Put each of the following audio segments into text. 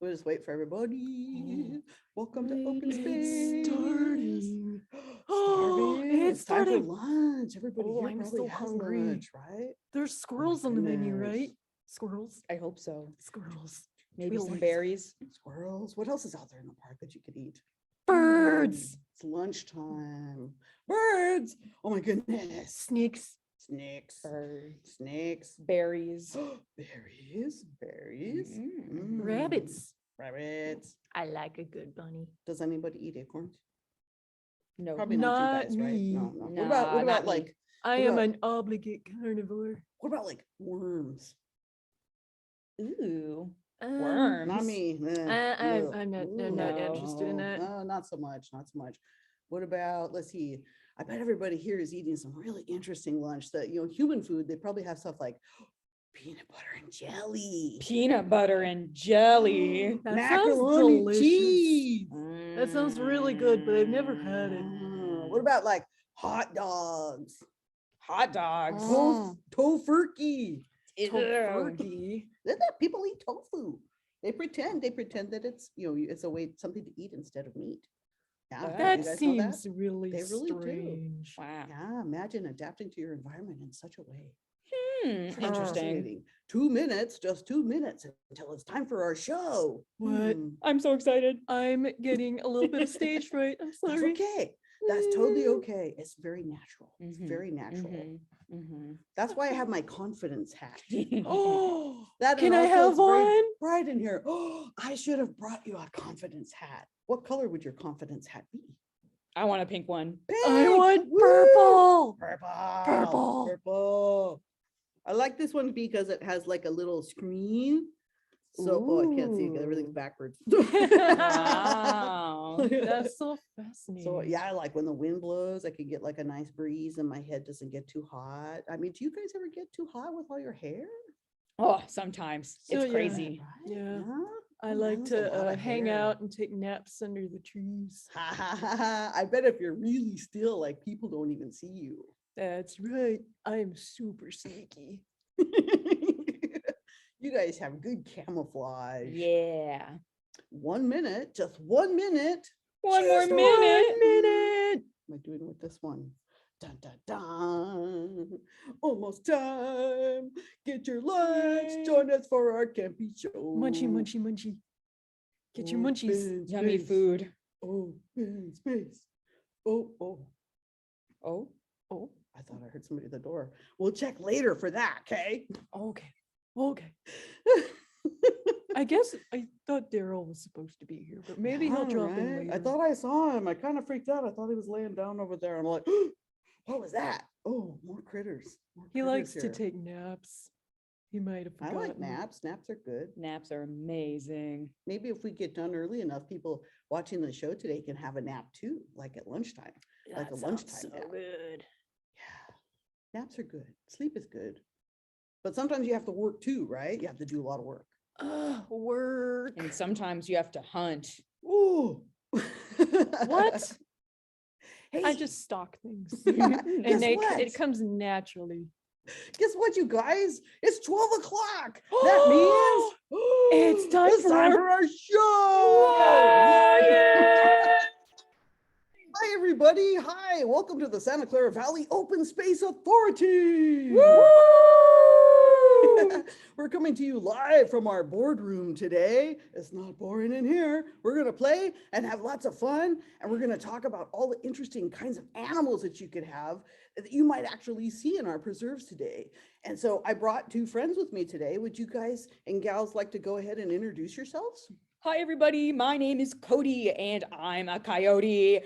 We'll just wait for everybody. Welcome to Open It's Space. starting. Starving. It's Time for starting. lunch. Everybody Oh, here I'm probably so has hungry. lunch, right? There's squirrels on the menu, goodness. right? Squirrels. I hope so. Squirrels. Maybe We some like berries. Squirrels. What else is out there in the park that you could eat? Birds. It's lunchtime. Birds. Oh my goodness. Snakes. Snakes. Birds. Snakes. Berries. Berries. Berries. Rabbits. Rabbits. I like a good bunny. Does anybody eat acorns? No. Probably not, you Not guys, right? me. No, no. Nah, What about not me. like I What am about- an obligate carnivore. what about like worms? Ooh. Um, Worms. Not me. I'm not interested in that. No, not so much. Not so much. What about, let's see. I bet everybody here is eating some really interesting lunch that, human food, they probably have stuff like peanut butter and jelly. Peanut butter and jelly. That sounds Macaroni delicious. cheese. That sounds really good, but I've never had it. What about like hot dogs? Hot dogs. Tofurkey. Ew. Tofurkey. People eat tofu. They pretend that it's, it's a way, something to eat instead of meat. Yeah, you That guys know seems really They really do. strange. Wow. Yeah, imagine adapting to your environment in such a way. Interesting. Fascinating. 2 minutes, just 2 minutes until it's time for our show. What? I'm so excited. I'm getting a little bit of stage fright. I'm That's sorry. okay. That's totally okay. It's very natural. It's Mhm, very natural. Mhm, That's why I have my confidence hat. mhm. Oh, That can and I also have it's very one? bright in here. Oh, I should have brought you a confidence hat. What color would your confidence hat be? I want a pink one. I Pink! want Woo! purple. Purple. Purple. Purple. I like this one because it has like a little screen. So, oh, I can't see it 'cause everything's Ooh. backwards. Wow. That's so fascinating. So yeah, like when the wind blows, I could get like a nice breeze and my head doesn't get too hot. I mean, do you guys ever get too hot with all your hair? Oh, sometimes So, it's yeah. crazy. Right? Yeah. I Oh, like man, that's a lot to of hang hair. out and take naps under the trees. Ha, ha, ha, ha. I bet if you're really still, like people don't even see you. That's right. I am super sneaky. You guys have good camouflage. Yeah. 1 minute, just 1 minute. One more Just minute. 1 minute. Am I doing with this one? Dun dun dun. Almost time. Get your lunch. Yay. Join us for our campy show. Munchy, munchy, munchy. Get your munchies. Open Yummy space. food. Open space. Oh, oh. Oh, Oh, I thought I heard somebody at the door. We'll check later for that, okay? okay. Okay. I guess I thought Daryl was supposed to be here, but maybe he'll Yeah, drop in right? later. I thought I saw him. I kind of freaked out. I thought he was laying down over there. I'm like, what was that? Oh, more critters. More he likes critters to here. take naps. He might have I forgotten. like naps. Naps are good. naps are amazing. Maybe if we get done early enough, people watching the show today can have a nap too, like at lunchtime. Like a That lunchtime sounds so nap. good. Yeah, naps are good. Sleep is good. But sometimes you have to work too, right? You have to do a lot of work. Work. And sometimes you have to hunt. Ooh. What? Hey, I just stalk things. guess And what? it comes naturally. Guess what, you guys? It's 12 o'clock. That means It's time it's time for- for our show. Hi, everybody. Hi. Welcome to the Santa Clara Valley Open Space Authority. We're coming to you live from our boardroom today. It's not boring in here. We're going to play and have lots of fun. And we're going to talk about all the interesting kinds of animals that you could have that you might actually see in our preserves today. And so I brought 2 friends with me today. Would you guys and gals like to go ahead and introduce yourselves? Hi, everybody. My name is Cody, and I'm a coyote.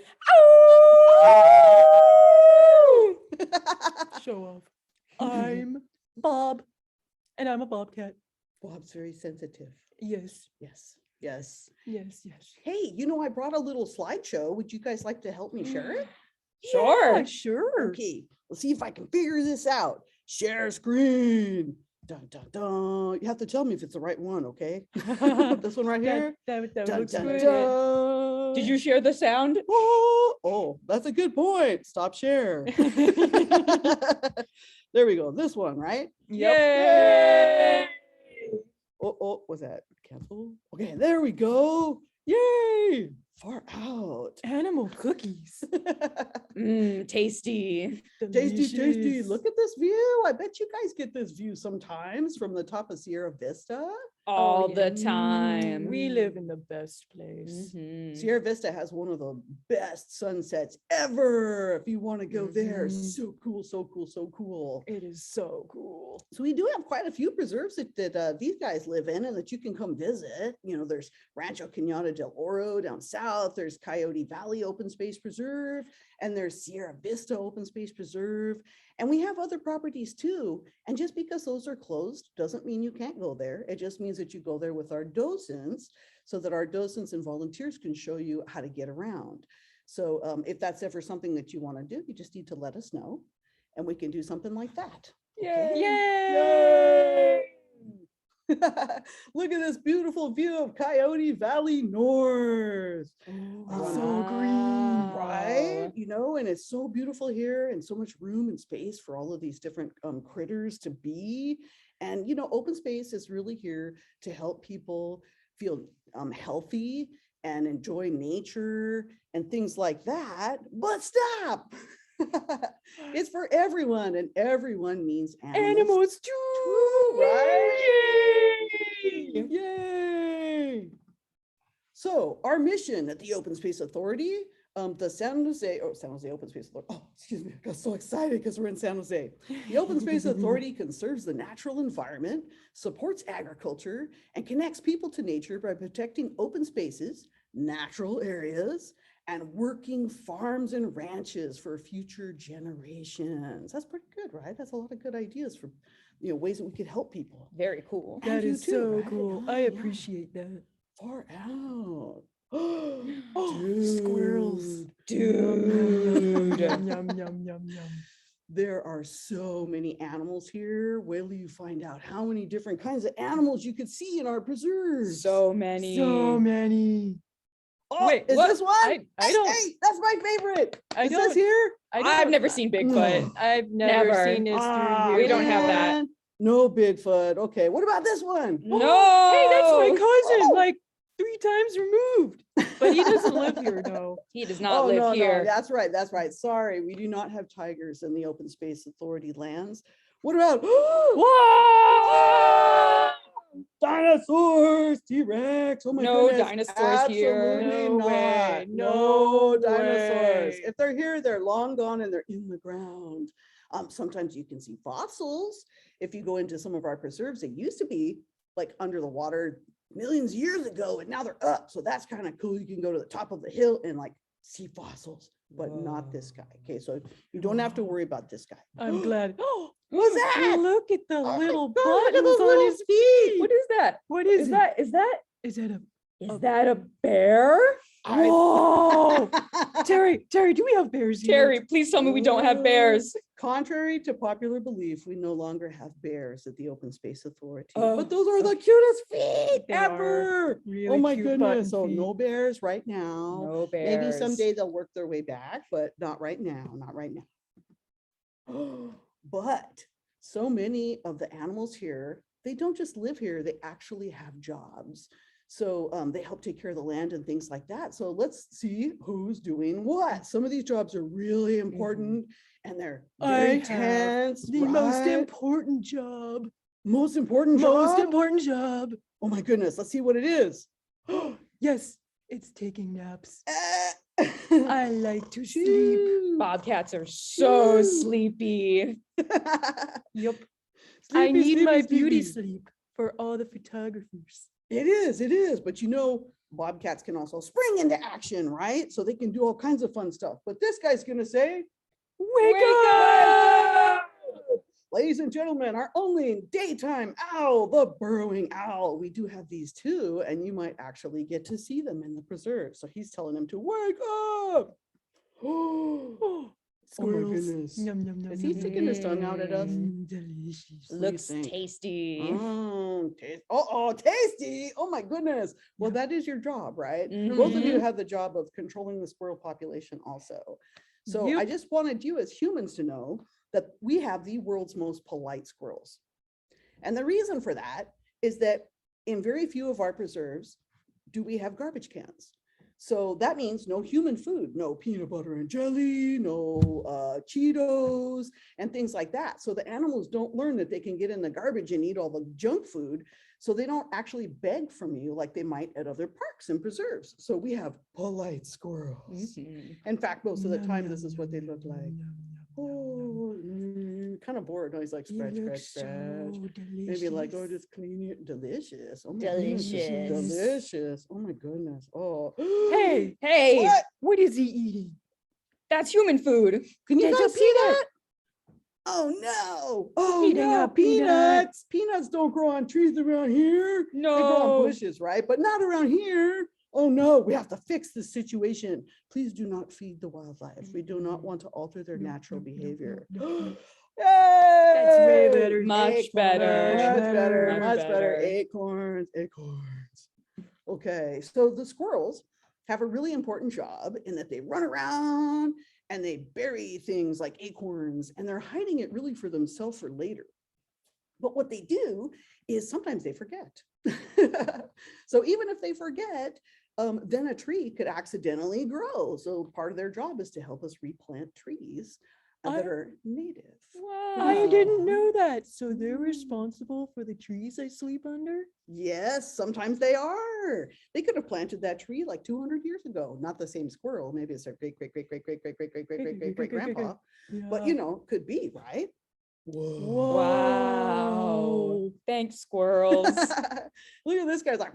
Show off. I'm Bob, and I'm a bobcat. Bob's very sensitive. Yes, Yes. Yes. yes, yes. Hey, I brought a little slideshow. Would you guys like to help me share it? Sure. Yeah, sure. Okay, let's see if I can figure this out. Share screen. Dun, dun, dun. You have to tell me if it's the right one, okay? This one right here. That Dun, looks dun, good. dun. Did you share the sound? Oh, that's a good point. Stop share. There we go. This one, right? Yep. Yay! Oh, was that cancel? Okay, there we go. Yay! Far out. Animal cookies. Tasty. Tasty, tasty. Delicious. Look at this view. I bet you guys get this view sometimes from the top of Sierra Vista. All the yeah. time. We live in the best place. Mhm. Sierra Vista has one of the best sunsets ever. If you want to go there, Mhm. so cool, so cool, so cool. It is so cool. So we do have quite a few preserves that these guys live in and that you can come visit. You know, there's Rancho Cañada del Oro down south. There's Coyote Valley Open Space Preserve, and there's Sierra Vista Open Space Preserve. And we have other properties too. And just because those are closed doesn't mean you can't go there. It just means that you go there with our docents so that our docents and volunteers can show you how to get around. So if that's ever something that you want to do, you just need to let us know and we can do something like that. Yay! Look at this beautiful view of Coyote Valley North. Oh, so green. Right? You know, and it's so beautiful here and so much room and space for all of these different critters to be. And, you know, open space is really here to help people feel healthy and enjoy nature and things like that. But stop. It's for everyone, and everyone means Animals too. right? Yay! So our mission at the Open Space Authority, the San Jose Open Space Authority. Oh, excuse me, I got so excited because we're in San Jose. The Open Space Authority conserves the natural environment, supports agriculture, and connects people to nature by protecting open spaces, natural areas, and working farms and ranches for future generations. That's pretty good, right? That's a lot of good ideas for, you know, ways that we could help people. Very cool. And That you is too, so right? cool. Oh, I yeah. appreciate that. Far out. Squirrels. Dude. Yum, yum, yum, yum, yum. There are so many animals here. Wait till you find out how many different kinds of animals you could see in our preserves. So many. So many. Oh, Wait, is what? this one? I don't- Hey, that's my favorite. I Is this don't- here? I've never seen Bigfoot. I've never Never. seen this Ah, through here. We don't have that. man. No Bigfoot. Okay, what about this one? No. Hey, that's my cousin, Oh. like 3 times removed. But he doesn't live here, no. He does not live here. No, that's right. That's right. Sorry, we do not have tigers in the Open Space Authority lands. What about Whoa! dinosaurs, T-Rex? Oh my No goodness. dinosaurs here. Absolutely No not. way. No No dinosaurs. way. If they're here, they're long gone and they're in the ground. Sometimes you can see fossils. If you go into some of our preserves, they used to be like under the water millions of years ago, and now they're up. So that's kind of cool. You can go to the top of the hill and like see fossils, but not this guy. Okay, so you don't have to worry about this guy. I'm glad. Oh, What's that? look at the Oh my little God, look at buttons those on little his feet. What is that? What Is that is that a bear? Whoa! Terry, do we have bears here? Terry, please tell me we don't have bears. Contrary to popular belief, we no longer have bears at the Open Space Authority. Oh. But those are the cutest feet They are ever. really Oh my cute goodness. button So feet. no bears right now. No bears. Maybe someday they'll work their way back, but not right now. Not right now. But so many of the animals here, they don't just live here, they actually have jobs. So they help take care of the land and things like that. So let's see who's doing what. Some of these jobs are really important and they're very I have tense. The most right? important job. Most important Most job? important job. Oh my goodness, let's see what it is. Yes, it's taking naps. I I like to sleep. Bobcats are so sleepy. Yep. I need my beauty sleep for all the photographers. It is. But you know, bobcats can also spring into action, right? So they can do all kinds of fun stuff. But this guy's going to say, Wake up! ladies and gentlemen, our only daytime owl, the burrowing owl. We do have these too, and you might actually get to see them in the preserve. So he's telling them to wake up. Oh, my Squirrels. goodness. Yum, yum, yum, Is he yum, sticking his tongue out at us? delicious. What do you Looks think? tasty. Tasty. Oh my goodness. Well, Yeah. that is your job, right? Both of you Mhm. have the job of controlling the squirrel population also. So I Yep. just wanted you as humans to know that we have the world's most polite squirrels. And the reason for that is that in very few of our preserves do we have garbage cans. So that means no human food, no peanut butter and jelly, no Cheetos and things like that. So the animals don't learn that they can get in the garbage and eat all the junk food. So they don't actually beg from you like they might at other parks and preserves. So we have polite squirrels. In fact, most of the time, this is what they look like. Oh, kind of bored. He's like, scratch, scratch, scratch. Maybe like, oh, just clean it. Delicious. Oh my goodness, this is Delicious. delicious. Oh my goodness. Oh, Hey, Hey, What? what is he eating? that's human food. Can you Did guys you see see that? Oh no! Oh Eating no! a peanut. Peanuts! Peanuts don't grow on trees around here. They grow on No. bushes, right? But not around here. Oh no! We have to fix this situation. Please do not feed the wildlife. We do not want to alter their natural behavior. That's way Yay! better. Much better. Much better. Much Much better. better. Acorns. Acorns. Okay, so the squirrels have a really important job in that they run around and they bury things like acorns, and they're hiding it really for themselves for later. But what they do is sometimes they forget. So even if they forget, then a tree could accidentally grow. So part of their job is to help us replant trees that I- are native. I didn't Wow. know that. So they're responsible for the trees I sleep under? Yes, sometimes they are. They could have planted that tree like 200 years ago. Not the same squirrel. Maybe it's their great, great, great, great, great, great, great, great, great, great, great, great grandpa. But you know, could be, right? Whoa. Wow. Thanks, squirrels. Look at this guy's like,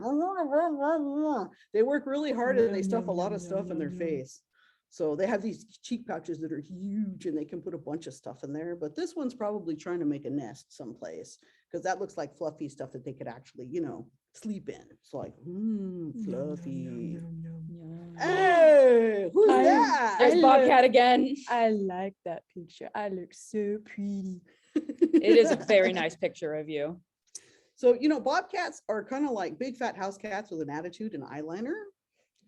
they work really hard and they stuff a lot of stuff in their face. So they have these cheek pouches that are huge and they can put a bunch of stuff in there. But this one's probably trying to make a nest someplace because that looks like fluffy stuff that they could actually, you know, sleep in. It's like, fluffy. Hey, who's that? There's I Bobcat again. I like that picture. I look so pretty. It is a very nice picture of you. So, you know, bobcats are kind of like big fat house cats with an attitude and eyeliner.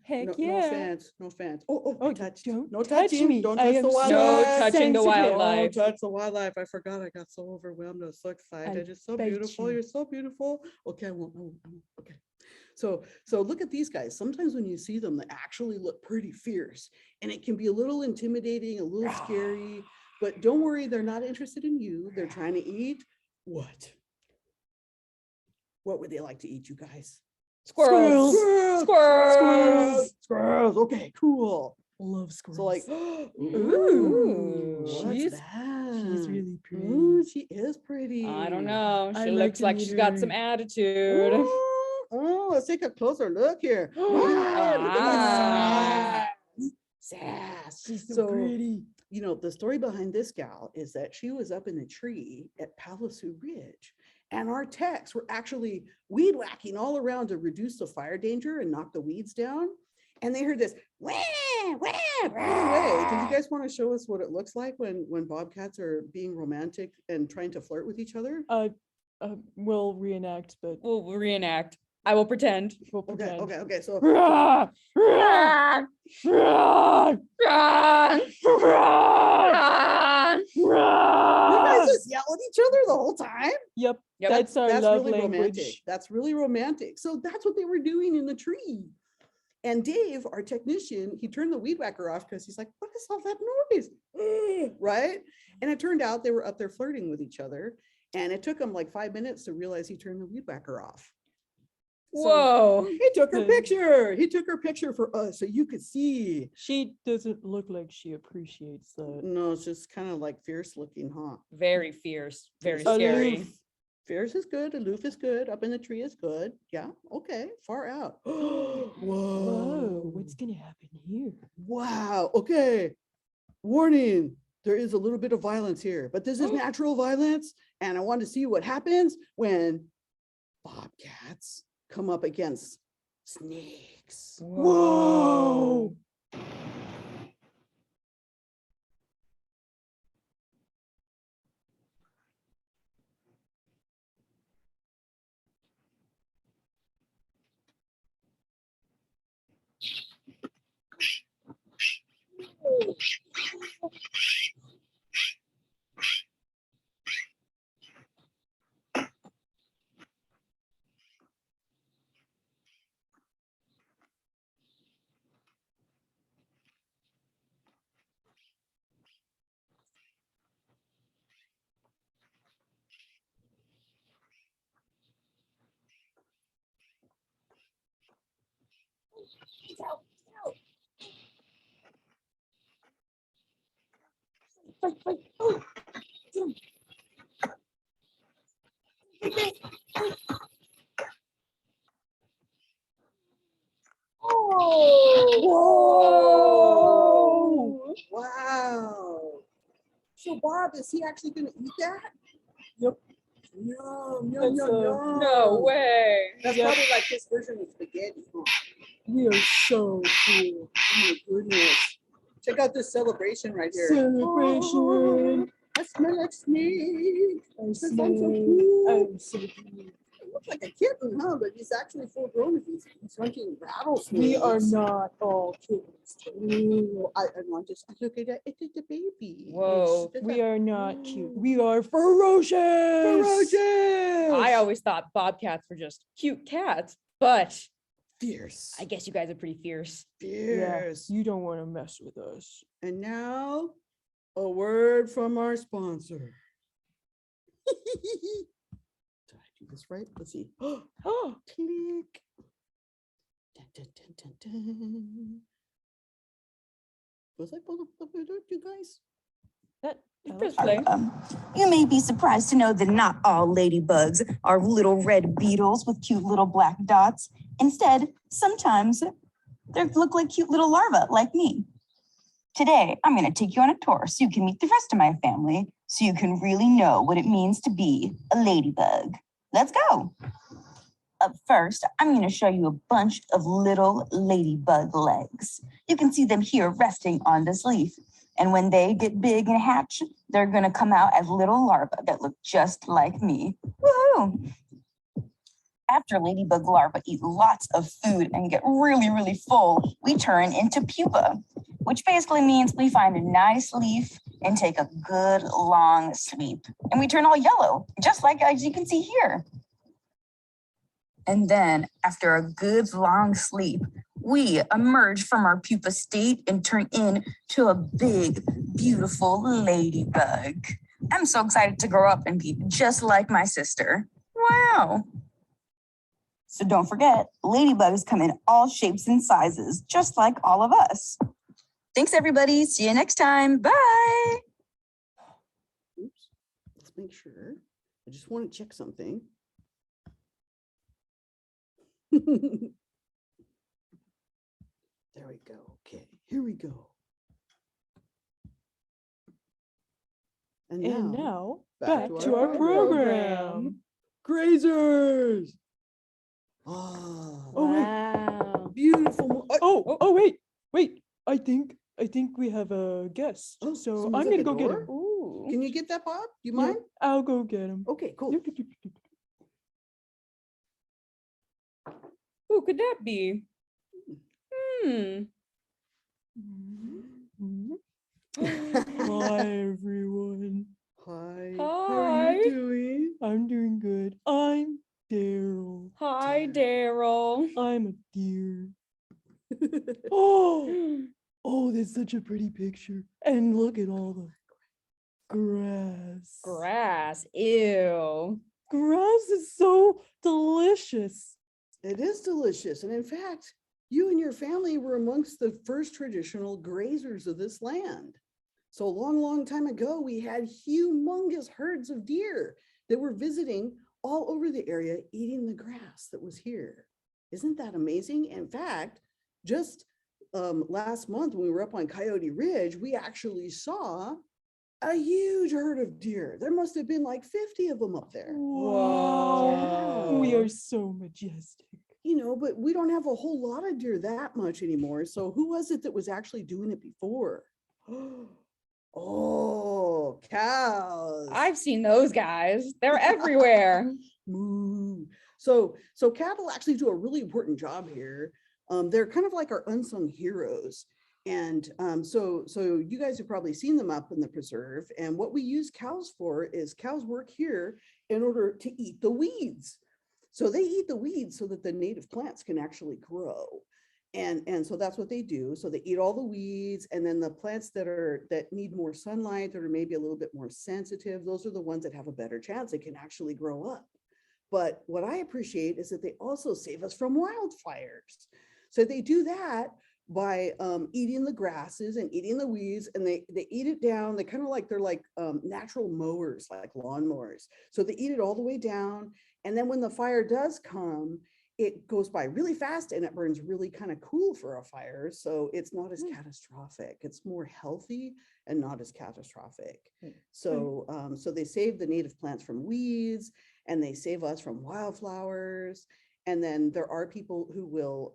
Heck No, yeah. no offense, no offense. Oh, I Oh, touched. don't No touch touching. me. Don't I touch the am so No wildlife. touching the sensitive. wildlife. Don't touch the wildlife. I forgot. I got so overwhelmed. I was so excited. You're so bite beautiful. you. You're so beautiful. Okay, I won't. Okay. So look at these guys. Sometimes when you see them, they actually look pretty fierce, and it can be a little intimidating, a little scary. But don't worry, they're not interested in you. They're trying to eat what? What would they like to eat, you guys? Squirrels. Squirrels. Squirrels. Okay, cool. Love squirrels. So like, Ooh, what's she's that? really pretty. Ooh, she is pretty. I don't know. She I'd like looks to like meet she's got some her. attitude. Oh, let's take a closer look here. Look at that sass. She's so, So, pretty. you know, the story behind this gal is that she was up in a tree at Palliser Ridge, and our techs were actually weed whacking all around to reduce the fire danger and knock the weeds down. And they heard this wah, wah, right away. Did you guys want to show us what it looks like when bobcats are being romantic and trying to flirt with each other? We'll reenact, but We'll reenact. I will pretend. we'll Okay, pretend. okay. So Rah! Rah! Rah! you guys just yell at each other the whole time? Yep, Yep, that's our That's love really romantic. language. That's really romantic. So that's what they were doing in the tree. And Dave, our technician, he turned the weed whacker off because he's like, what is all that noise? Right? And it turned out they were up there flirting with each other. And it took him like 5 minutes to realize he turned the weed whacker off. So Whoa. he took her picture. He took her picture for us so you could see. She doesn't look like she appreciates that. No, it's just kind of like fierce looking, huh? Very fierce. Very Aloof. scary. Fierce is good. Aloof is good. Up in the tree is good. Yeah. Okay. Far out. Whoa. Whoa, what's gonna happen here? Wow. Okay. Warning. There is a little bit of violence here, but this is natural violence. And I want to see what happens when bobcats come up against snakes. Whoa! Whoa! Wow. So Bob, is he actually going to eat that? Yep. No, That's, No way. That's Yep. probably like his version of spaghetti. Huh? We are so cool. Oh my goodness. Check out this celebration right here. Celebration. I smell like snake. I Because smell. I'm so cute. I'm so cute. It looks like a kitten, huh? But he's actually full grown if he's hunting rattlesnakes. We are not all kittens. Ooh, I just look at it. It's a baby. Whoa. We are not cute. We are ferocious. ferocious. I always thought bobcats were just cute cats, but fierce. I guess you guys are pretty fierce. Yeah, Fierce. you don't want to mess with us. And now, a word from our sponsor. Did I do this right? Let's see. Oh, Click. Dun, dun, dun, dun, dun. Was I supposed to do it, you guys? that. Press play. You may be surprised to know that not all ladybugs are little red beetles with cute little black dots. Instead, sometimes they look like cute little larvae like me. Today, I'm going to take you on a tour so you can meet the rest of my family, so you can really know what it means to be a ladybug. Let's go. Up first, I'm going to show you a bunch of little ladybug legs. You can see them here resting on this leaf. And when they get big and hatch, they're going to come out as little larvae that look just like me. Woohoo! After ladybug larvae eat lots of food and get really, really full, we turn into pupa, which basically means we find a nice leaf and take a good long sleep. And we turn all yellow, just like as you can see here. And then, after a good long sleep, we emerge from our pupa state and turn into a big, beautiful ladybug. I'm so excited to grow up and be just like my sister. Wow. So don't forget, ladybugs come in all shapes and sizes, just like all of us. Thanks, everybody. See you next time. Bye. Oops. Let's make sure. I just want to check something. There we go. Okay, here we go. And now, back back to to our our program. Grazers. Oh, Wow. beautiful. Oh, wait. I think we have a guest. Oh, So someone's I'm at gonna the go get door? him. Ooh. Can you get that, Bob? You Yeah, mind? I'll go get him. Okay, cool. Who could that be? Hmm. Mhm. Hi, everyone. Hi. Hi. How are you doing? I'm doing good. I'm Daryl. Hi, Daryl. I'm a deer. Oh, that's such a pretty picture. And look at all the grass. Grass. Ew. Grass is so delicious. It is delicious. And in fact, you and your family were amongst the first traditional grazers of this land. So a long, long time ago, we had humongous herds of deer that were visiting all over the area, eating the grass that was here. Isn't that amazing? In fact, just last month when we were up on Coyote Ridge, we actually saw a huge herd of deer. There must have been like 50 of them up there. Wow. We Whoa. are so majestic. You know, but we don't have a whole lot of deer that much anymore. So who was it that was actually doing it before? Oh, cows. I've seen those guys. They're everywhere. Moo. So cattle actually do a really important job here. They're kind of like our unsung heroes. And so you guys have probably seen them up in the preserve. And what we use cows for is cows work here in order to eat the weeds. So they eat the weeds so that the native plants can actually grow. And so that's what they do. So they eat all the weeds, and then the plants that need more sunlight, that are maybe a little bit more sensitive, those are the ones that have a better chance they can actually grow up. But what I appreciate is that they also save us from wildfires. So they do that by eating the grasses and eating the weeds, and they eat it down. They kind of like, they're like natural mowers, like lawn mowers. So they eat it all the way down. And then when the fire does come, it goes by really fast and it burns really kind of cool for a fire. So it's not as catastrophic. It's more healthy and not as catastrophic. So so they save the native plants from weeds, and they save us from wildflowers. And then there are people who will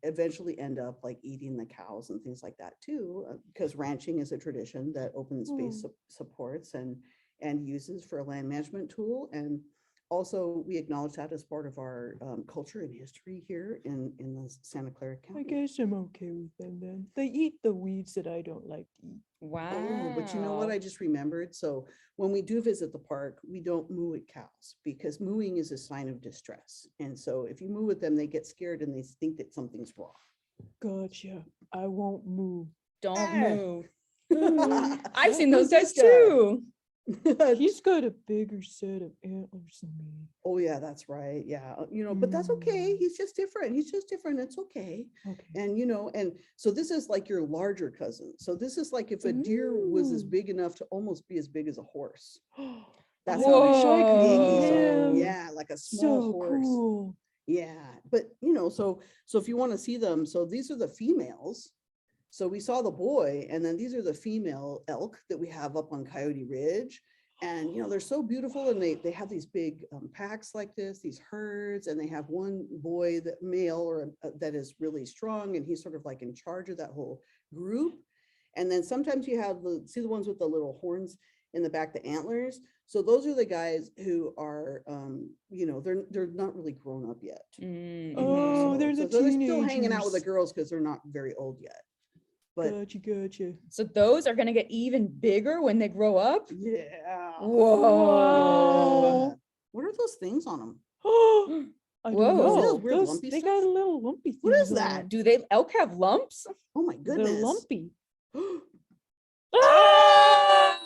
eventually end up like eating the cows and things like that too, because ranching is a tradition that open space supports and uses for a land management tool. And also we acknowledge that as part of our culture and history here in the Santa Clara I County. guess I'm okay with them then. They eat the weeds that I don't like to eat. Wow. Oh, but you know what I just remembered? So when we do visit the park, we don't moo at cows because mooing is a sign of distress. And so if you moo with them, they get scared and they think that something's wrong. Gotcha. I won't move. Don't Eh. move. I've seen those Who's guys this guy? too. He's got a bigger set of antlers than me. Oh yeah, that's right. Yeah, you know, but that's okay. He's just different. He's just different. It's okay. Okay. And you know, and so this is like your larger cousin. So this is like if a deer was as Ooh. big enough to almost be as big as a horse. That's I how wish I could big meet he's him. Yeah, like a small So horse. cool. Yeah, but you know, so if you want to see them, so these are the females. So we saw the boy, and then these are the female elk that we have up on Coyote Ridge. And you know, they're so beautiful, and they have these big packs like this, these herds, and they have one boy, that male or that is really strong, and he's sort of like in charge of that whole group. And then sometimes you have see the ones with the little horns in the back, the antlers. So those are the guys who are, you know, they're not really grown up yet. Mm. Oh, they're the they're still hanging out with the teenagers. girls because they're not very old yet. But Gotcha. So those are gonna get even bigger when they grow up. yeah. Whoa. Yeah. What are those things on them? Oh, I Whoa. don't Is it know. those weird lumpy They stuff? got a little lumpy What is things on that? them. Do they elk have lumps? Oh my They're goodness. lumpy. Oh,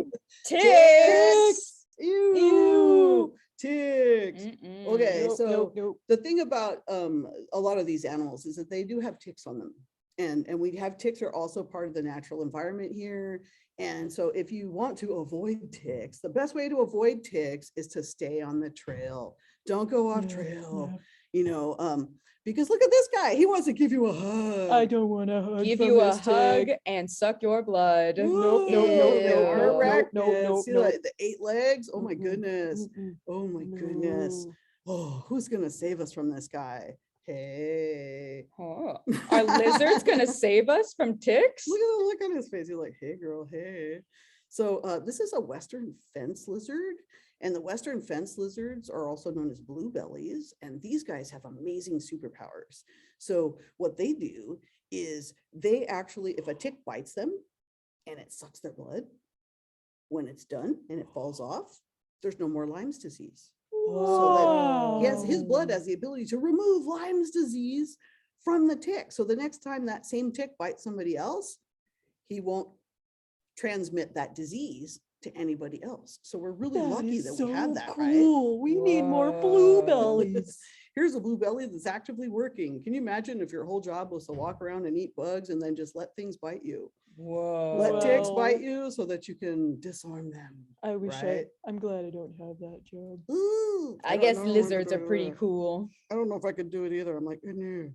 no! Ticks. Ew. Ticks. Mm-mm. Okay, Nope, so nope. the thing about a lot of these animals is that they do have ticks on them. And we have ticks are also part of the natural environment here. And so if you want to avoid ticks, the best way to avoid ticks is to stay on the trail. Don't go off Yeah, trail, yeah. you know, because look at this guy. He wants to give you a hug. I don't want to hug Give from you a this hug tick. and suck your blood. Nope, Ew, they nope, are nope, arachnids. nope, See, nope. like, the 8 legs. Oh my Mm-mm, goodness. mm-mm, Oh my goodness. no. Oh, who's gonna save us from this guy? Hey. Oh, are lizards gonna save us from ticks? Look at the look on his face. He's like, hey girl, hey. So this is a Western fence lizard. And the Western fence lizards are also known as bluebellies. And these guys have amazing superpowers. So what they do is they actually, if a tick bites them and it sucks their blood, when it's done and it falls off, there's no more Lyme's disease. So that his blood has the ability to remove Lyme's disease from the tick. So the next time that same tick bites somebody else, he won't transmit that disease to anybody else. So we're really lucky is that we have so that, right? cool. We need more Whoa. bluebellies. Here's a bluebelly that's actively working. Can you imagine if your whole job was to walk around and eat bugs and then just let things bite you? Whoa. Let ticks Wow. bite you so that you can disarm them. I wish Right? I'm glad I don't have that job. Ooh, I don't guess know if I lizards could are do pretty it. cool. I don't know if I could do it either. I'm like, no.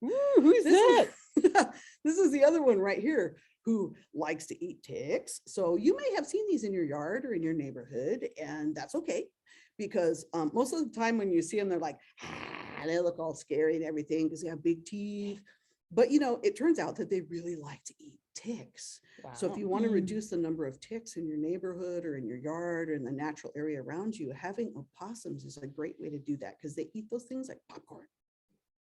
Ooh, who's This that? is, this is the other one right here who likes to eat ticks. So you may have seen these in your yard or in your neighborhood, and that's okay. Because most of the time when you see them, they're like, they look all scary and everything because they have big teeth. But you know, it turns out that they really like to eat ticks. So if Wow. you want to Mm. reduce the number of ticks in your neighborhood or in your yard or in the natural area around you, having opossums is a great way to do that because they eat those things like popcorn.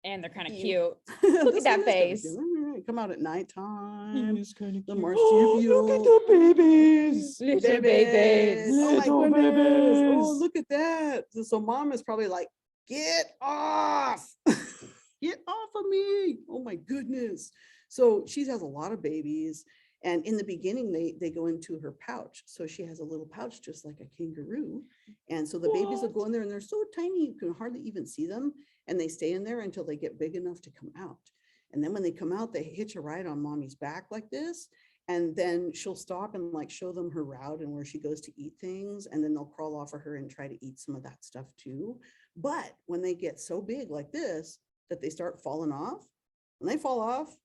And they're kind of Cute. cute. Look This at that one is kinda face. cute. All right, come out at nighttime. He's kind of The cute. marsupial. Look at the babies. Little babies. Oh my Little goodness. Oh, babies. look at that. So mom is probably like, get off. Get off of me. Oh my goodness. So she has a lot of babies. And in the beginning, they go into her pouch. So she has a little pouch, just like a kangaroo. And so the babies will go in there and they're so tiny, you can hardly even see them. And they stay in there until they get big enough to come out. And then when they come out, they hitch a ride on mommy's back like this. And then she'll stop and like show them her route and where she goes to eat things. And then they'll crawl off of her and try to eat some of that stuff too. But when they get so big like this, that they start falling off, when they fall off,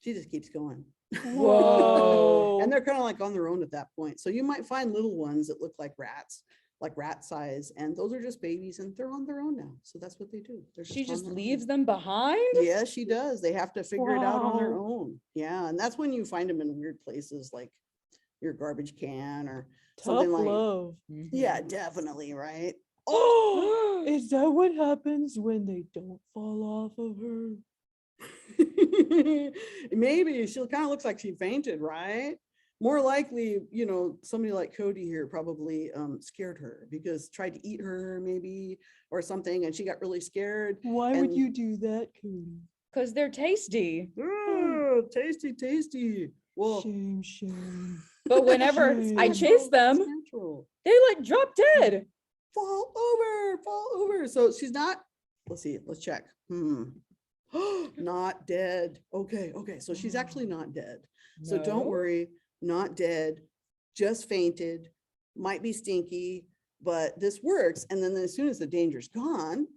she just keeps going. Whoa. And they're kind of like on their own at that point. So you might find little ones that look like rat size, and those are just babies and they're on their own now. So that's what they do. She on just their own. leaves them behind? Yeah, she does. They have to figure it out on their Wow. own. Yeah. And that's when you find them in weird places like your garbage can or Tough something like, love. yeah, definitely. Right. Oh, is that what happens when they don't fall off of her? Maybe she kind of looks like she fainted, right? More likely, somebody like Cody here probably scared her because tried to eat her maybe or something, and she got really scared. Why would And- you do that, Cody? Because they're tasty. Oh, tasty, tasty. Well, Shame. But whenever I Shame. chase them, it's natural. they like drop dead. Fall over. So she's not, let's see, let's check. Not dead. Okay. So she's actually not dead. So don't No. worry, not dead, just fainted, might be stinky, but this works. And then as soon as the danger's gone,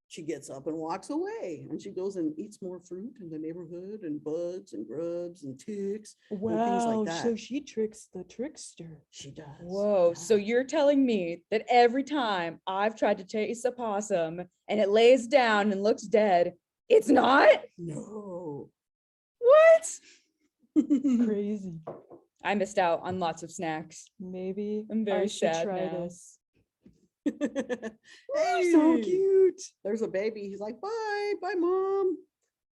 she gets up and walks away and she goes and eats more fruit in the neighborhood and bugs and grubs and ticks. things like Wow, so that. she tricks the trickster. She does. Whoa. So yeah. you're telling me that every time I've tried to chase a possum and it lays down and looks dead, it's not? No. What? Crazy. I missed out on lots of snacks. Maybe I'm very I should sad try now. this. Hey, So cute. there's a baby. He's like, bye, mom.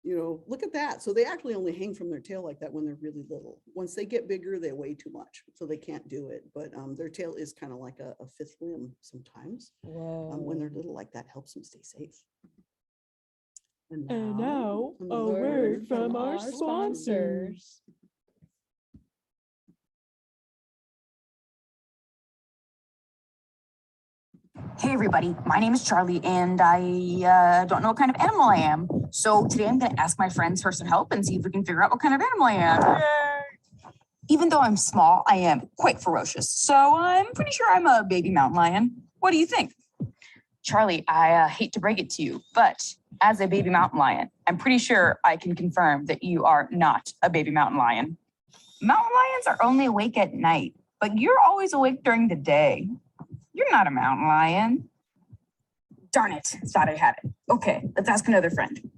Look at that. So they actually only hang from their tail like that when they're really little. Once they get bigger, they weigh too much, so they can't do it. But their tail is kind of like a fifth limb sometimes. Whoa. When they're little like that, helps them stay safe. And now from a the word from our our sponsors. sponsors. Hey everybody, my name is Charlie and I don't know what kind of animal I am. So today I'm gonna ask my friends for some help and see if we can figure out what kind of animal I am. Yay! Even though I'm small, I am quite ferocious. So I'm pretty sure I'm a baby mountain lion. What do you think? Charlie, I hate to break it to you, but as a baby mountain lion, I'm pretty sure I can confirm that you are not a baby mountain lion. Mountain lions are only awake at night, but you're always awake during the day. You're not a mountain lion. Darn it, thought I had it. Okay, let's ask another friend.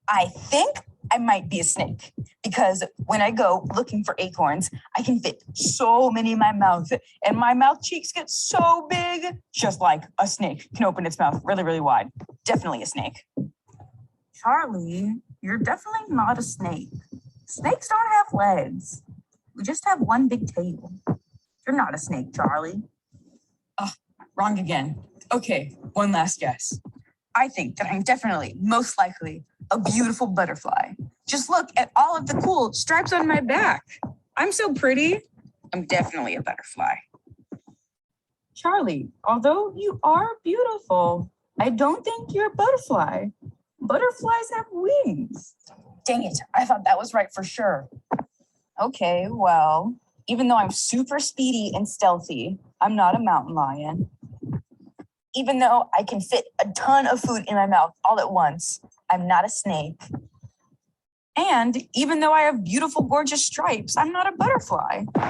I think I might be a snake because when I go looking for acorns, I can fit so many in my mouth and my mouth cheeks get so big, just like a snake can open its mouth really, really wide. Definitely a snake. Charlie, you're definitely not a snake. Snakes don't have legs. We just have one big tail. You're not a snake, Charlie. Wrong again. Okay, one last guess. I think that I'm definitely, most likely, a beautiful butterfly. Just look at all of the cool stripes on my back. I'm so pretty. I'm definitely a butterfly. Charlie, although you are beautiful, I don't think you're a butterfly. Butterflies have wings. Dang it, I thought that was right for sure. Okay, well, even though I'm super speedy and stealthy, I'm not a mountain lion. Even though I can fit a ton of food in my mouth all at once, I'm not a snake. And even though I have beautiful, gorgeous stripes, I'm not a butterfly. What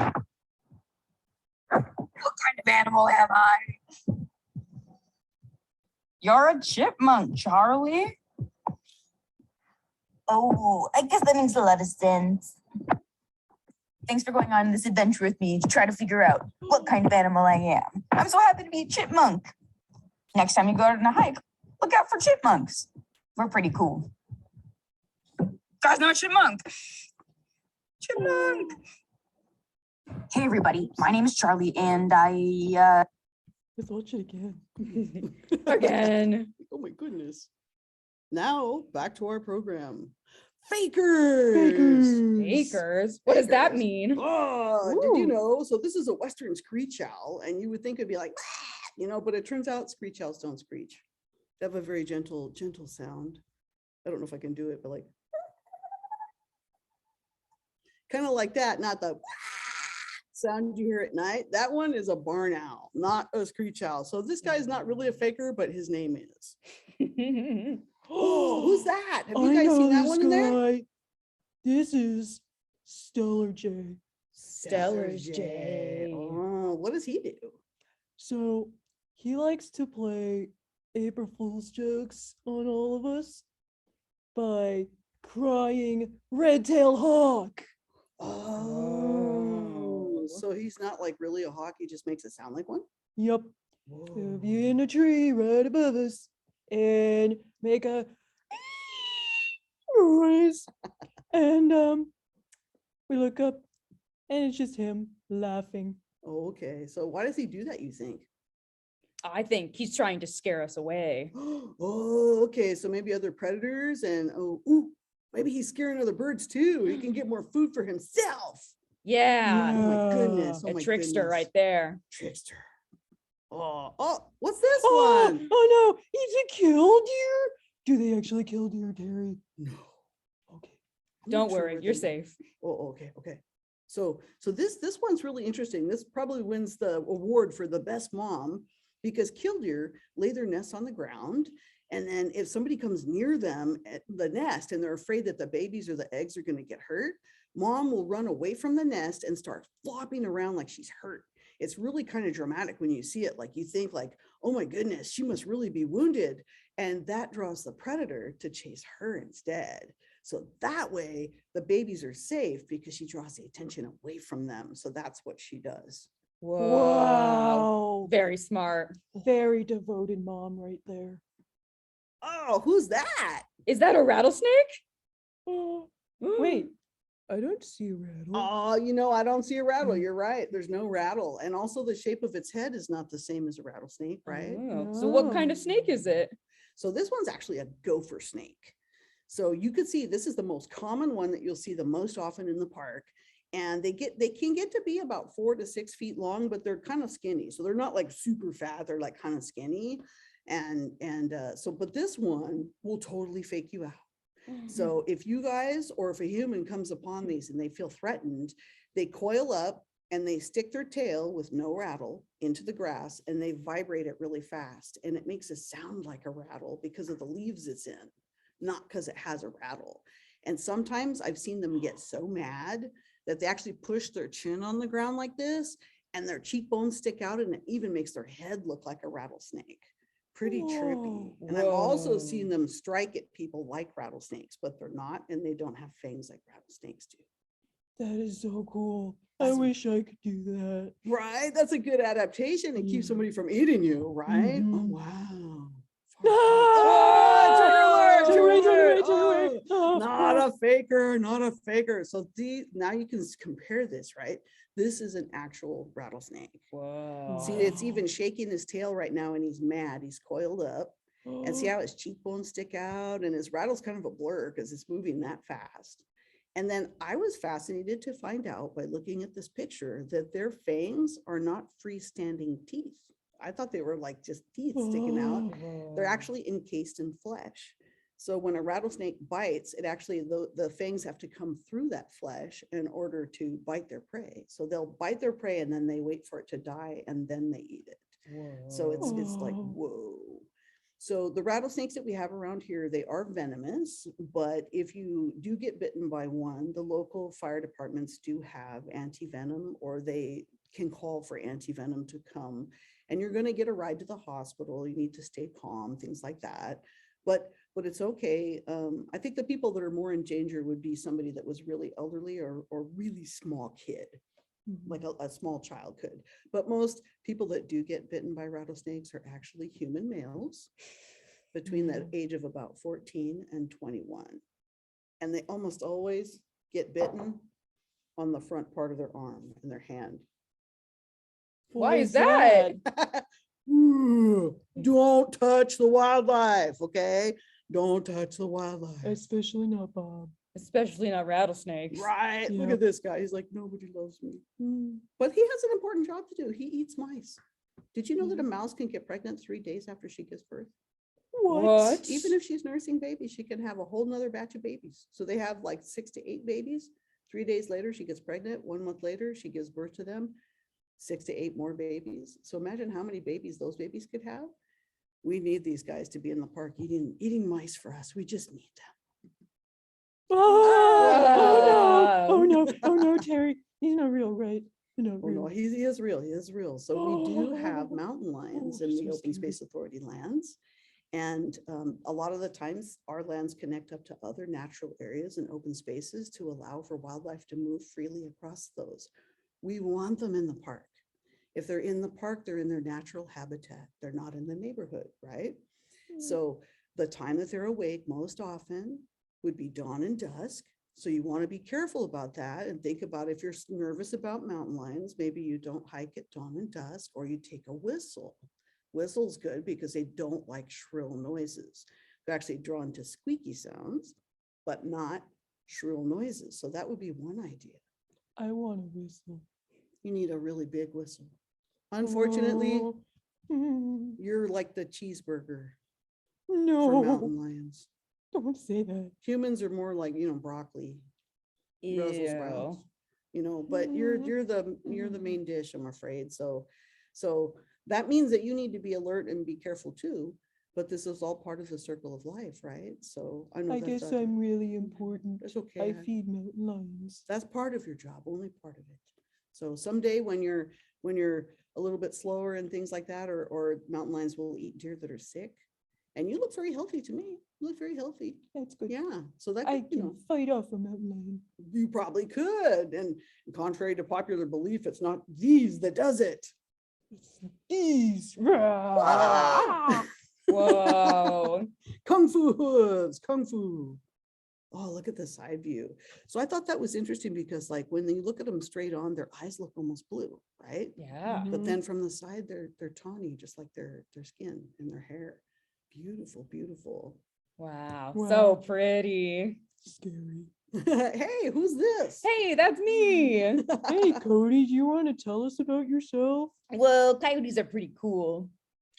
kind of animal am I? You're a chipmunk, Charlie. Oh, I guess that makes a lot of sense. Thanks for going on this adventure with me to try to figure out what kind of animal I am. I'm so happy to be a chipmunk. Next time you go on a hike, look out for chipmunks. We're pretty cool. Guys, not chipmunk. Chipmunk. Hey everybody, my name is Charlie and Let's watch it again. Again. Oh my goodness. Now back to our program. fakers. Acres. What does that Fakers. mean? Oh, did you Ooh. know? So this is a Western screech owl, and you would think it'd be like, but it turns out screech owls don't screech. They have a very gentle sound. I don't know if I can do it, but like kind of like that, not the sound you hear at night. That one is a barn owl, not a screech owl. So this guy's not really a faker, but his name is. Oh, who's that? Have you I guys know seen that this one in there? guy. This is Stellar J. Stellar's J. Oh, what does he do? So he likes to play April Fool's jokes on all of us by crying Red Tail Hawk. Oh, so he's not like really a hawk. He just makes it sound like one. Yup. He'll be in a tree right above us and make a noise. And we look up and it's just him laughing. Oh, okay. So why does he do that, you think? I think he's trying to scare us away. Oh, okay. So maybe other predators and maybe he's scaring other birds too. He can get more food for himself. Yeah. Oh my goodness. Oh A my trickster goodness. right there. Trickster. Oh, what's this Oh, one? oh no, he's a killdeer. Do they actually kill deer, Terry? No. Okay. I'm Don't not sure worry, where you're they- safe. Oh, okay. So this one's really interesting. This probably wins the award for the best mom because killdeer lay their nests on the ground. And then if somebody comes near them at the nest and they're afraid that the babies or the eggs are going to get hurt, mom will run away from the nest and start flopping around like she's hurt. It's really kind of dramatic when you see it. Like you think like, oh my goodness, she must really be wounded. And that draws the predator to chase her instead. So that way the babies are safe because she draws the attention away from them. So that's what she does. Whoa. Wow. Very smart. Very devoted mom right there. Oh, who's that? Is that a rattlesnake? Oh, wait, I don't see a rattle. Oh, I don't see a rattle. You're right. There's no rattle. And also the shape of its head is not the same as a rattlesnake, right? Oh, so what kind of snake is it? So this one's actually a gopher snake. So you could see this is the most common one that you'll see the most often in the park. And they can get to be about 4 to 6 feet long, but they're kind of skinny. So they're not like super fat. They're like kind of skinny. But this one will totally fake you out. So if you guys or if a human comes upon these and they feel threatened, they coil up and they stick their tail with no rattle into the grass and they vibrate it really fast. And it makes it sound like a rattle because of the leaves it's in, not because it has a rattle. And sometimes I've seen them get so mad that they actually push their chin on the ground like this and their cheekbones stick out and it even makes their head look like a rattlesnake. Pretty trippy. Whoa. And I've also Whoa. seen them strike at people like rattlesnakes, but they're not, and they don't have fangs like rattlesnakes do. That is so cool. I That's- wish I could do that. Right? That's a good adaptation and keep Mhm. somebody from eating you, right? Oh, Mhm. wow. Ah! Oh, Turn away, turn away, turn turn away. alert. Oh, Not a faker, not a faker. So now you can compare this, right? This is an actual rattlesnake. Whoa. See, it's even shaking his tail right now and he's mad. He's coiled up. And see how his cheekbones stick out and his rattle's kind of a blur because it's moving that fast. And then I was fascinated to find out by looking at this picture that their fangs are not freestanding teeth. I thought they were like just teeth sticking out. They're actually encased in flesh. So when a rattlesnake bites, it actually, the fangs have to come through that flesh in order to bite their prey. So they'll bite their prey and then they wait for it to die and then they eat it. So it's like, Whoa. whoa. So the rattlesnakes that we have around here, they are venomous, but if you do get bitten by one, the local fire departments do have anti-venom or they can call for anti-venom to come and you're going to get a ride to the hospital. You need to stay calm, things like that. But it's okay. I think the people that are more in danger would be somebody that was really elderly or really small kid, like a small child could. But most people that do get bitten by rattlesnakes are actually human males between the age of about 14 and 21. And they almost always get bitten on the front part of their arm and their hand. Why is that? Don't touch the wildlife, okay? Don't touch the wildlife. Especially not Bob. Especially not rattlesnakes. Right. Look Yeah. at this guy. He's like, nobody loves me. Mm. But he has an important job to do. He eats mice. Did you know that a Mhm. mouse can get pregnant 3 days after she gives birth? What? Even if she's nursing babies, she can have a whole nother batch of babies. So they have like 6 to 8 babies. 3 days later, she gets pregnant. 1 month later, she gives birth to them. 6 to 8 more babies. So imagine how many babies those babies could have. We need these guys to be in the park eating mice for us. We just need them. Oh, Wow. no. Oh no. Oh no, Terry. He's not real, right? You're not Oh no, real. he is real. He is real. So we do have Oh. mountain lions Oh, in so the Open scary. Space Authority lands. And a lot of the times our lands connect up to other natural areas and open spaces to allow for wildlife to move freely across those. We want them in the park. If they're in the park, they're in their natural habitat. They're not in the neighborhood, right? So the time that they're awake most often would be dawn and dusk. So you want to be careful about that and think about if you're nervous about mountain lions, maybe you don't hike at dawn and dusk, or you take a whistle. Whistle's good because they don't like shrill noises. They're actually drawn to squeaky sounds, but not shrill noises. So that would be one idea. I want to whistle. You need a really big whistle. Unfortunately, Oh. Mm. you're like the cheeseburger for No. mountain lions. Don't say that. Humans are more like, broccoli, Brussels sprouts, Ew. but you're the main dish, I'm afraid. So that means that you need to be alert and be careful too. But this is all part of the circle of life, right? So I know I that's guess I'm really important. that's I okay. feed mountain lions. That's part of your job, only part of it. So someday when you're a little bit slower and things like that, or mountain lions will eat deer that are sick. And you look very healthy to me. You look very healthy. That's good. Yeah. So that I could, can fight off a mountain lion. you probably could. And contrary to popular belief, it's not these that does it. It's these. Ah! Whoa. Kung fu hooves, kung fu. Oh, look at the side view. So I thought that was interesting because like when you look at them straight on, their eyes look almost blue, right? Yeah. But then from the side, they're tawny, just like their skin and their hair. Beautiful, beautiful. Wow. Wow. So pretty. Scary. Hey, who's this? Hey, that's me. Hey, Cody, do you want to tell us about yourself? Well, coyotes are pretty cool.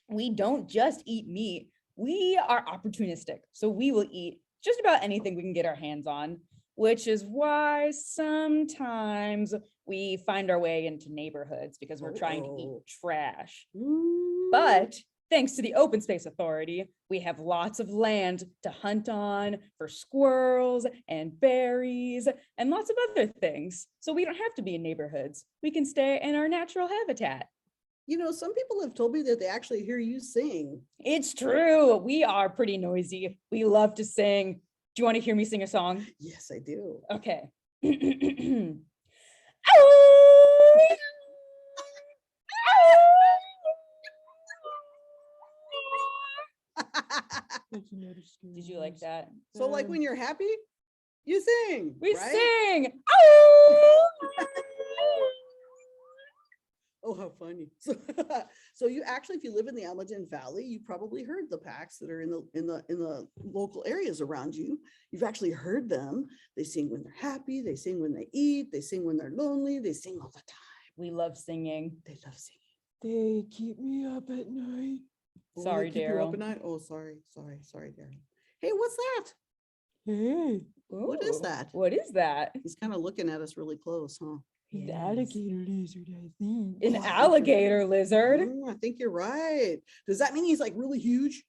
We don't just eat meat. We are opportunistic. So we will eat just about anything we can get our hands on, which is why sometimes we find our way into neighborhoods because we're trying to eat Uh-oh. trash. Ooh. But thanks to the Open Space Authority, we have lots of land to hunt on for squirrels and berries and lots of other things. So we don't have to be in neighborhoods. We can stay in our natural habitat. Some people have told me that they actually hear you sing. It's true. We are pretty noisy. We love to sing. Do you want to hear me sing a song? Yes, I do. Okay. That's another scary Did you like noise. that? So like when you're happy, you sing. We right? sing. Oh, how funny. So you actually, if you live in the Almaden Valley, you probably heard the packs that are in the local areas around you. You've actually heard them. They sing when they're happy, they sing when they eat, they sing when they're lonely, they sing all the time. We love singing. They love singing. They keep me up at night. Oh, Sorry, they keep you up Daryl. at night? Oh, sorry, Daryl. Hey, what's that? Hey, What is Ooh, that? What is that? He's kind of looking at us really close, huh? an Yes. alligator lizard, I think. An Oh, I think you're alligator right. lizard? Oh, I think you're right. Does that mean he's like really huge?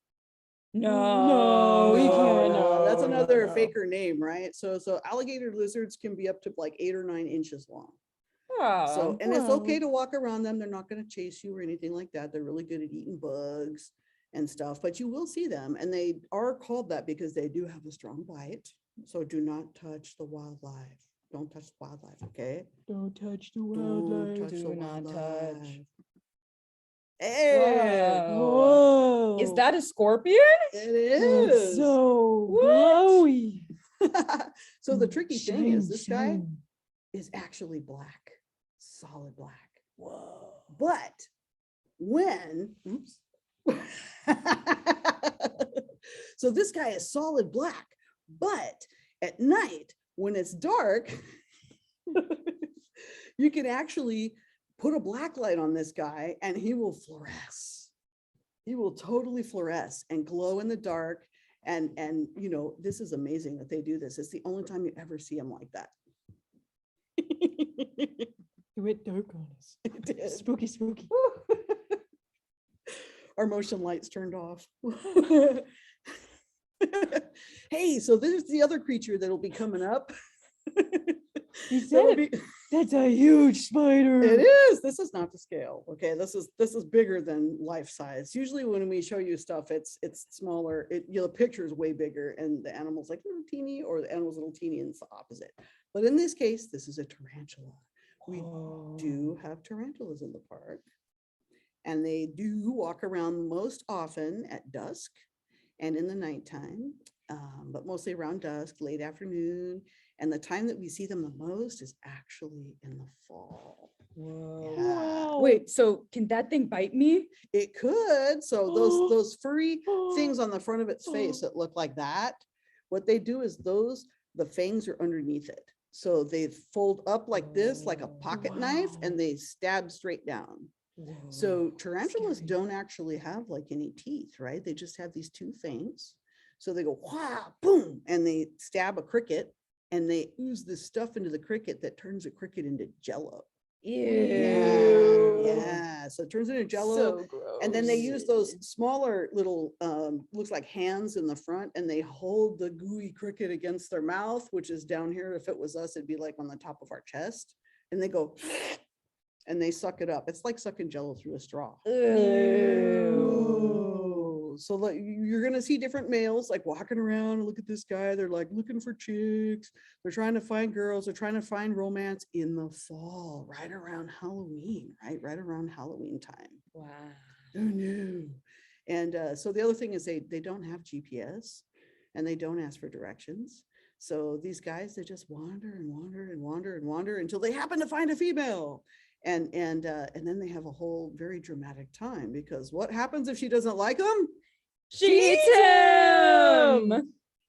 No, we can't, No, that's no, another no. faker name, right? So alligator lizards can be up to like 8 or 9 inches long. So, Oh, and it's okay wow. to walk around them. They're not going to chase you or anything like that. They're really good at eating bugs and stuff, but you will see them. And they are called that because they do have a strong bite. So do not touch the wildlife. Don't touch the wildlife, okay? Don't touch the Don't wildlife. touch the Do not touch. wildlife. Hey, Whoa. Whoa. Is that a scorpion? it That's is. so What? glowy. So the tricky thing is Shine, this guy shine. is actually black, solid black. Whoa. But when, oops. So this guy is solid black, but At night, when it's dark, you can actually put a black light on this guy and he will fluoresce. He will totally fluoresce and glow in the dark. And you know, this is amazing that they do this. It's the only time you ever see him like that. It went dark on us. It did. Spooky, spooky. Our motion lights turned off. Hey, so there's the other creature that'll be coming up. You That'll said be- it. That's a huge spider. It is. This is not to scale. Okay, this is bigger than life size. Usually when we show you stuff, it's smaller. The picture is way bigger, and the animal's like little teeny, or the animal's little teeny, and it's the opposite. But in this case, this is a tarantula. We do have tarantulas in the park, and they do walk around most often at dusk and in the nighttime, but mostly around dusk, late afternoon. And the time that we see them the most is actually in the fall. Whoa. Yeah. Wow. Wait, so can that thing bite me? It could. So those furry things on the front of its face that look like that, what they do is the fangs are underneath it. So they fold up like this, like a pocket knife, and they stab straight down. So tarantulas Scary. don't actually have like any teeth, right? They just have these two fangs. So they go, wow, boom, and they stab a cricket, and they ooze this stuff into the cricket that turns the cricket into jello. Ew. Yeah. So it turns into jello. So gross. And then they use those smaller little, looks like hands in the front, and they hold the gooey cricket against their mouth, which is down here. If it was us, it'd be like on the top of our chest. And they go, and they suck it up. It's like sucking jello through a straw. Ew. So like, you're gonna see different males like walking around and look at this guy. They're like looking for chicks. They're trying to find girls. They're trying to find romance in the fall, right around Halloween, right around Halloween time. Wow. Oh no. And so the other thing is they don't have GPS, and they don't ask for directions. So these guys, they just wander and wander and wander and wander until they happen to find a female. And then they have a whole very dramatic time, because what happens if she doesn't like them? She eats him.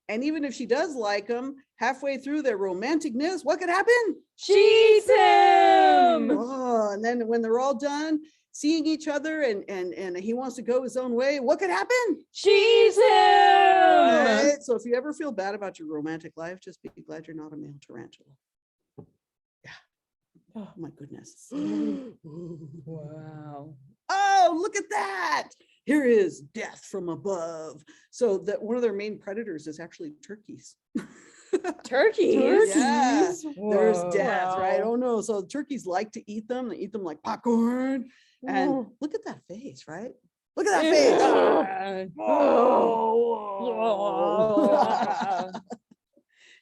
And even if she does like them, halfway through their romanticness, what could happen? She eats him. Oh, and then when they're all done seeing each other and he wants to go his own way, what could happen? She eats him. Right? So if you ever feel bad about your romantic life, just be glad you're not a male tarantula. Oh my goodness. Wow. Oh, look at that. Here is death from above. So that one of their main predators is actually turkeys. Turkeys. Yeah. There's Whoa. death, right? Wow. Oh no. So turkeys like to eat them. They eat them like popcorn. And Whoa. look at that face, right? Look at that face.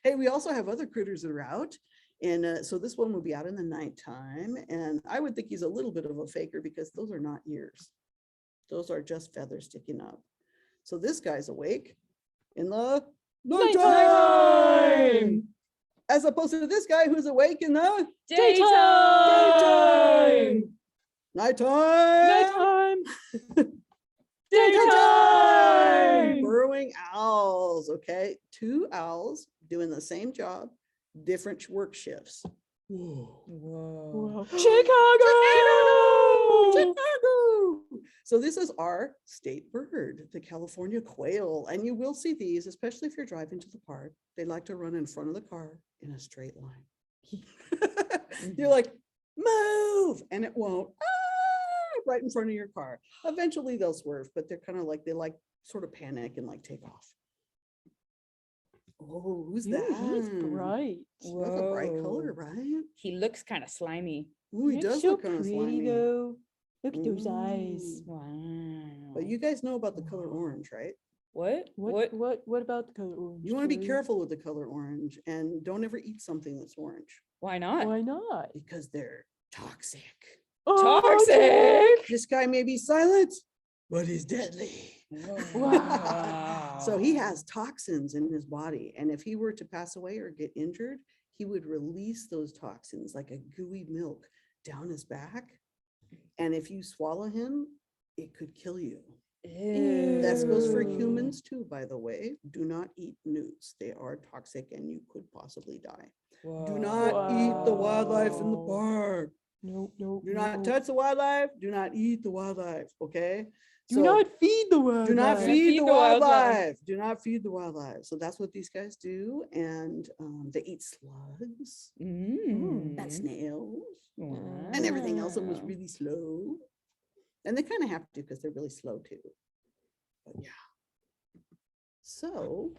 Hey, we also have other critters that are out. And so this one will be out in the nighttime. And I would think he's a little bit of a faker, because those are not ears. Those are just feathers sticking up. So this guy's awake in the nighttime, as opposed to this guy who's awake in the Daytime. nighttime. Daytime. Burrowing owls. Okay. 2 owls doing the same job, different work shifts. Whoa. Whoa. Wow. Chicago. Chicago. So this is our state bird, the California quail. And you will see these, especially if you're driving to the park. They like to run in front of the car in a straight line. You're like, move, and it won't. Right in front of your car. Eventually they'll swerve, but they're kind of like, they like sort of panic and like take off. Oh, who's Ooh, that? he's bright. That's a bright color, Whoa. right? He looks kind of slimy. Ooh, he Looks does so look kind of pretty slimy. though. Look at those eyes. Ooh. Wow. But you guys know about the color orange, right? What? What about the color orange? You want to be Tori? careful with the color orange, and don't ever eat something that's orange, Why not? Why not? because they're toxic. Oh, Toxic. This guy may be silent, but he's deadly. Wow. So he has toxins in his body, and if he were to pass away or get injured, he would release those toxins like a gooey milk down his back. And if you swallow him, it could kill you. That goes for Ew. humans too, by the way. Do not eat newts. They are toxic and you could possibly die. Do not eat the wildlife in the Wow. park. Nope, nope. Do not nope. touch the wildlife. Do not eat the wildlife. Okay. Do not feed the wildlife. do not Feed feed the the wildlife. wildlife. Do not feed the wildlife. So that's what these guys do. And they eat slugs and Mm. snails and everything else that was Wow. really slow. And they kind of have to because they're really slow too. But yeah. So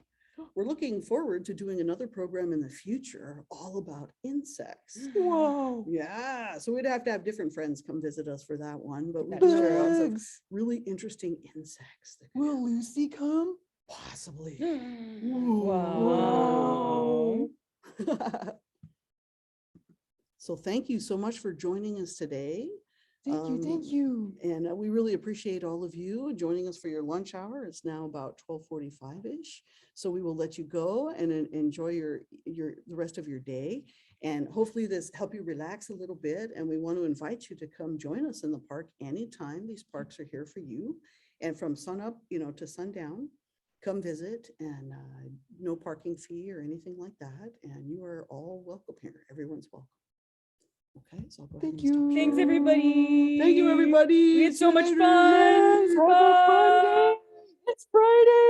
we're looking forward to doing another program in the future all about insects. Whoa. Yeah, so we'd have to have different friends come visit us for that one, but we That's do have lots of Bugs. really interesting insects that could Will Lucy come? possibly. Wow. So thank you so much for joining us today. Thank you, thank you. And we really appreciate all of you joining us for your lunch hour. It's now about 12:45-ish. So we will let you go and enjoy the rest of your day. And hopefully this help you relax a little bit. And we want to invite you to come join us in the park anytime. These parks are here for you. And from sunup, to sundown, come visit, and no parking fee or anything like that. And you are all welcome here. Everyone's welcome. Okay, so I'll go ahead Thank and stop you. Thanks, everybody. Thank you, everybody. We had See so you much later. fun. Yes, have a fun Bye. day. It's Friday.